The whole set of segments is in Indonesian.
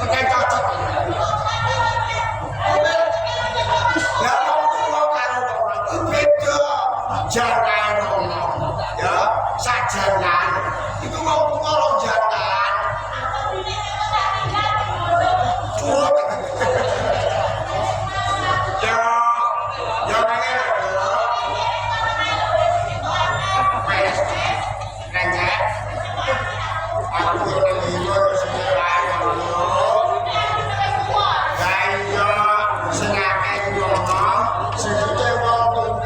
Kayak cocok. Ya mau karo karo beda. Jangan ngomong. Ya, sajanan. Itu mau tolong jangan. Curut. Ya, ya pengen. Wes, kanjeng. Aku udah ngikut sembilan dulu. Gaya, sengaja ngomong, sedikit ngomong.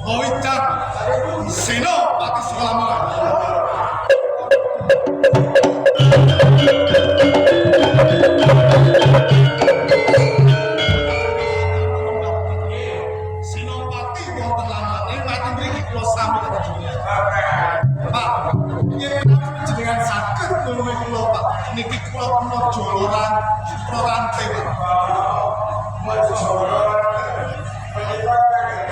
Oitan, Sino, Pati Sulaman. Sinopati wonten lamane mati mriki kula sami Pak, yen jenengan saged nulungi kula Pak, niki kula kena joloran rantai Pak.